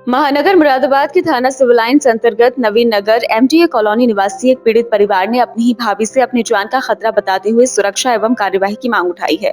महानगर मुरादाबाद के थाना सिविल लाइंस अंतर्गत नवीन नगर एमटीए कॉलोनी निवासी एक पीड़ित परिवार ने अपनी ही भाभी से अपनी जान का खतरा बताते हुए सुरक्षा एवं कार्यवाही की मांग उठाई है।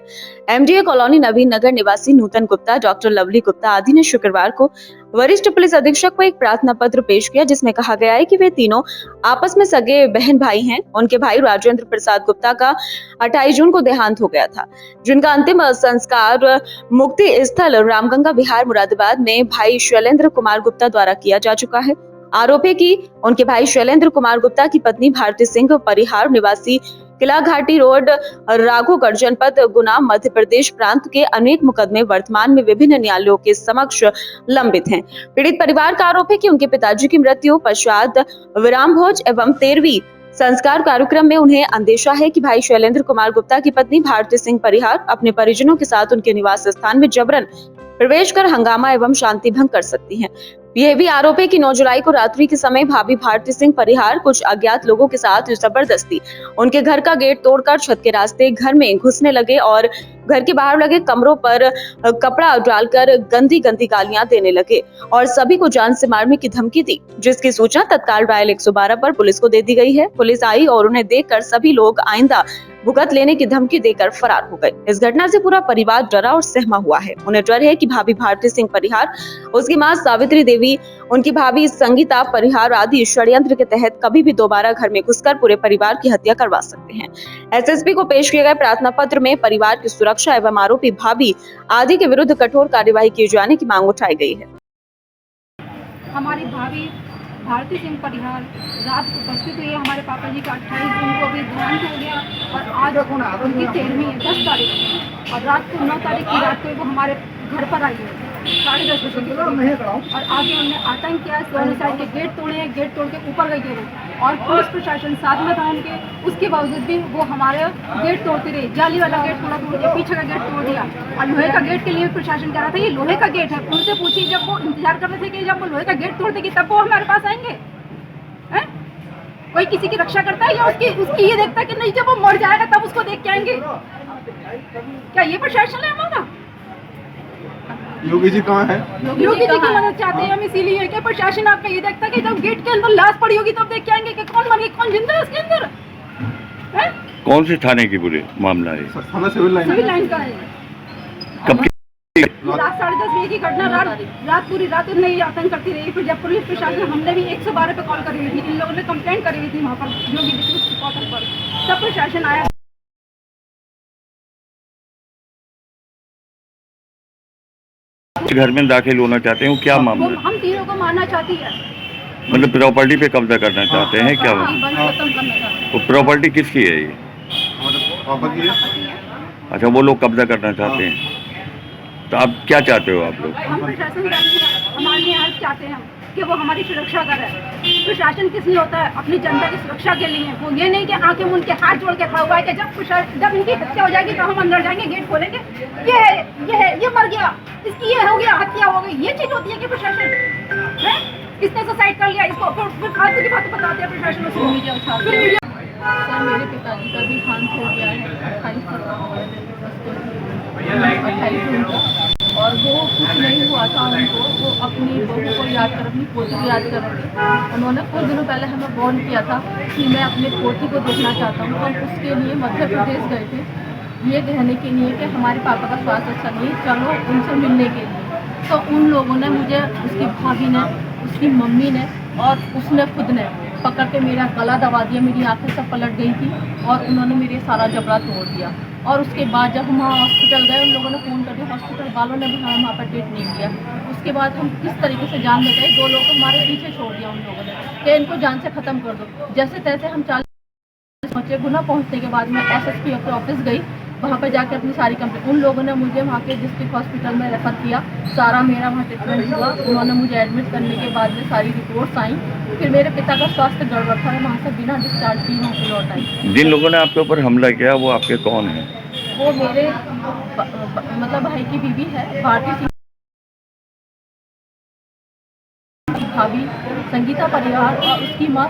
एमटीए कॉलोनी नवीन नगर निवासी नूतन गुप्ता, डॉक्टर लवली गुप्ता आदि ने शुक्रवार को वरिष्ठ पुलिस अधीक्षक को एक प्रार्थना पत्र पेश किया, जिसमें कहा गया है कि वे तीनों आपस में सगे बहन भाई हैं। उनके भाई राजेंद्र प्रसाद गुप्ता का 28 जून को देहांत हो गया था, जिनका अंतिम संस्कार मुक्ति स्थल रामगंगा विहार मुरादाबाद में भाई शैलेंद्र कुमार गुप्ता द्वारा किया जा चुका है। आरोप है कि उनके भाई शैलेंद्र कुमार गुप्ता की पत्नी भारती सिंह परिहार निवासी किला घाटी रोड राघोगढ़ जनपद गुना मध्य प्रदेश प्रांत के अनेक मुकदमे वर्तमान में विभिन्न न्यायालयों के समक्ष लंबित हैं। पीड़ित परिवार का आरोप है कि उनके पिताजी की मृत्यु पश्चात विराम भोज एवं 13वीं संस्कार कार्यक्रम में उन्हें अंदेशा है कि भाई शैलेंद्र कुमार गुप्ता की पत्नी भारती सिंह परिहार अपने परिजनों के साथ उनके निवास स्थान में जबरन प्रवेश कर हंगामा एवं शांति भंग कर सकती हैं। यह भी आरोप है कि 9 जुलाई को रात्रि के समय भाभी भारती सिंह परिहार कुछ अज्ञात लोगों के साथ जबरदस्ती उनके घर का गेट तोड़कर छत के रास्ते घर में घुसने लगे और घर के बाहर लगे कमरों पर कपड़ा डालकर गंदी गंदी गालियां देने लगे और सभी को जान से मारने की धमकी दी, जिसकी सूचना तत्काल डायल 112 पर पुलिस को दे दी गई है। पुलिस आई और उन्हें देखकर सभी लोग आइंदा भुगत लेने की धमकी देकर फरार हो गए। इस घटना से पूरा परिवार डरा और सहमा हुआ है। उन्हें डर है कि भाभी भारती सिंह परिहार, उसकी मां सावित्री देवी, उनकी भाभी संगीता परिहार आदि षड्यंत्र के तहत कभी भी दोबारा घर में घुसकर पूरे परिवार की हत्या करवा सकते हैं। एसएसपी को पेश किए गए प्रार्थना पत्र में परिवार की सुरक्षा एवं आरोपी भाभी आदि के विरुद्ध कठोर कार्यवाही किए जाने की मांग उठाई गई है। हमारी भाभी भारती सिंह परिहार रात को उपस्थित हुई है। हमारे पापा जी का 28 जून को भी देहांत हो गया और आज उनकी 13वीं 10 तारीख और रात को 9 तारीख की रात को वो हमारे घर पर आई है 10:30 बजे के करीब और आगे उन्होंने आतंक किया। दोनों साइड के गेट तोड़े हैं, गेट तोड़ के ऊपर गए वो और पुलिस प्रशासन साथ में था उनके। उसके बावजूद भी वो हमारे गेट तोड़ती रही। जाली वाला गेट थोड़ा तोड़ दिया, पीछे का गेट तोड़ दिया और लोहे का गेट के लिए प्रशासन कह रहा था ये लोहे का गेट है। उनसे पूछी, जब वो इंतजार कर रहे थे कि जब वो लोहे का गेट तोड़ देगी तब वो हमारे पास आएंगे। कोई किसी की रक्षा करता है या उसकी ये देखता है कि नहीं जब वो मर जाएगा तब उसको देख के आएंगे? क्या ये प्रशासन है हमारा? योगी जी कहाँ है? योगी जी की मदद चाहते हैं हम, इसीलिए कि प्रशासन आपका ये देखता है कि जब गेट के अंदर लाश पड़ी होगी तब देख के आएंगे कि कौन मर गया कौन जिंदा है उसके अंदर। कौन से थाने की पूरे मामला है? थाना सिविल लाइन का है। कब रात 10:30 बजे की घटना। रात पूरी रात उन्हें ये आतंक करती रही। फिर जब पुलिस प्रशासन, हमने भी 112 पे कॉल करी हुई थी, इन लोगों ने कंप्लेंट करी हुई थी वहाँ पर योगी जी के पोर्टल पर, तब प्रशासन आया। घर में दाखिल होना चाहते हैं, क्या मामला? हम तीनों को मारना चाहती है। मतलब प्रॉपर्टी पे कब्जा करना चाहते हैं क्या? वो प्रॉपर्टी किसकी है ये? पापा की है। अच्छा, वो लोग कब्जा करना चाहते हैं। तो आप क्या चाहते हो? आप लोग हम प्रशासन हमारे लिए हेल्प चाहते हैं कि वो हमारी सुरक्षा करे। प्रशासन किस लिए होता है? अपनी जनता की सुरक्षा के लिए। वो ये नहीं कि आके उनके हाथ जोड़ के खड़ा हुआ है कि जब इनकी हत्या हो जाएगी तो हम अंदर जाएंगे, गेट खोलेंगे, ये मर गया, इसकी ये हो गया, हत्या हो गई। ये चीज होती है कि प्रशासन है किसने सुसाइड कर लिया इसको फिर फालतू की बातें बताते हैं प्रशासन उसको। सर, मेरे पिताजी का देहांत हो गया है 28 जून को और वो कुछ नहीं हुआ था उनको। वो अपनी बहू को याद कर, अपनी पोती को याद कर रहे थे। उन्होंने कुछ दिनों पहले हमें वार्न किया था कि मैं अपने पोती को देखना चाहता हूँ। हम उसके लिए मध्य प्रदेश गए थे ये कहने के लिए कि हमारे पापा का स्वास्थ्य अच्छा नहीं, चलो उनसे मिलने के लिए। तो उन लोगों ने मुझे, उसकी भाभी ने, उसकी मम्मी ने और उसने खुद ने पकड़ के मेरा गला दबा दिया। मेरी आंखें सब पलट गई थी और उन्होंने मेरे सारा जबड़ा तोड़ दिया। और उसके बाद जब हम हॉस्पिटल गए, उन लोगों ने फ़ोन कर दिया, हॉस्पिटल वालों ने भी हमें वहाँ पर ट्रीट नहीं किया। उसके बाद हम किस तरीके से जान में गए, 2 लोग हमारे पीछे छोड़ दिया उन लोगों ने कि इनको जान से ख़त्म कर दो। जैसे तैसे हम 40 पहुँचे। गुना पहुँचने के बाद मैं SSP के ऑफिस गई, वहाँ पर जाकर अपनी सारी कंप्लेंट, उन लोगों ने मुझे वहाँ के डिस्ट्रिक्ट हॉस्पिटल में रेफ़र किया। सारा मेरा वहाँ ट्रीटमेंट हुआ। उन्होंने मुझे एडमिट करने के बाद में सारी रिपोर्ट्स आई। फिर मेरे पिता का स्वास्थ्य गड़बड़ था, मैं वहाँ से बिना डिस्चार्ज की वहाँ से लौट आई। जिन लोगों ने आपके ऊपर हमला किया वो आपके कौन है? वो मेरे मतलब भाई की बीवी है भारती सिंह, भाभी संगीता परिहार और उसकी माँ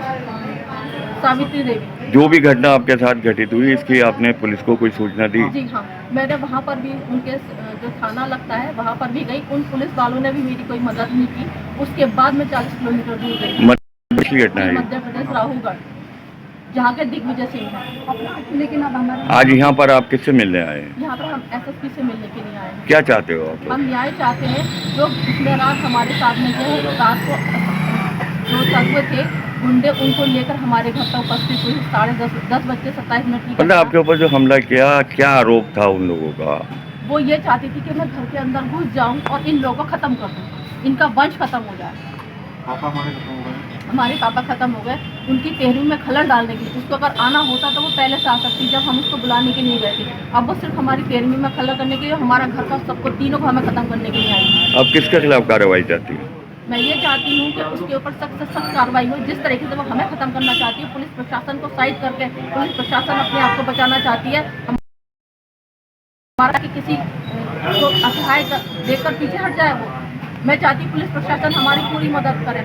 सावित्री देवी। जो भी घटना आपके साथ घटित हुई इसकी आपने पुलिस को कोई सूचना दी? जी हाँ, मैंने वहाँ पर भी उनके जो थाना लगता है वहाँ पर भी गई, उन पुलिस वालों ने भी मेरी कोई मदद नहीं की। उसके बाद मैं 40 किलोमीटर दूर गई। मछली घटना है ये। मध्य प्रदेश राहुगढ़, जहाँ के दिग्विजय सिंह है। लेकिन अब हमारे आज यहाँ पर आप किससे मिलने आए हैं? यहाँ पर हम एसएसपी से मिलने के लिए आए हैं। क्या चाहते हो आप लोग? हम न्याय चाहते हैं। जो पिछले रात हमारे साथ में गए, रात को जो तत्व थे गुंडे, उनको लेकर हमारे घर पर उपस्थित हुई 10:27 की मतलब आपके ऊपर जो हमला किया, क्या आरोप था उन लोगों का? वो ये चाहती थी कि मैं घर के अंदर घुस जाऊं और इन लोगों को खत्म कर दूं, इनका वंश खत्म हो जाए। पापा हमारे खत्म हो गए। हमारे पापा खत्म हो गए। उनकी 13वीं में खलल डालने के लिए, उसको अगर आना होता तो वो पहले से आ सकती, जब हम उसको बुलाने के लिए गए थे। अब वो सिर्फ हमारी 13वीं में खलल करने के लिए, हमारा घर का सबको तीनों को हमें खत्म करने के लिए आई है। अब किसके खिलाफ कार्रवाई चाहती है? मैं ये चाहती हूँ कि उसके ऊपर सख्त से सख्त कार्रवाई हो। जिस तरीके से वो हमें खत्म करना चाहती है, पुलिस प्रशासन को साइड करके पुलिस प्रशासन अपने आप को बचाना चाहती है। हमारा कि किसी को असहाय देखकर पीछे हट जाए वो। मैं चाहती हूँ पुलिस प्रशासन हमारी पूरी मदद करे।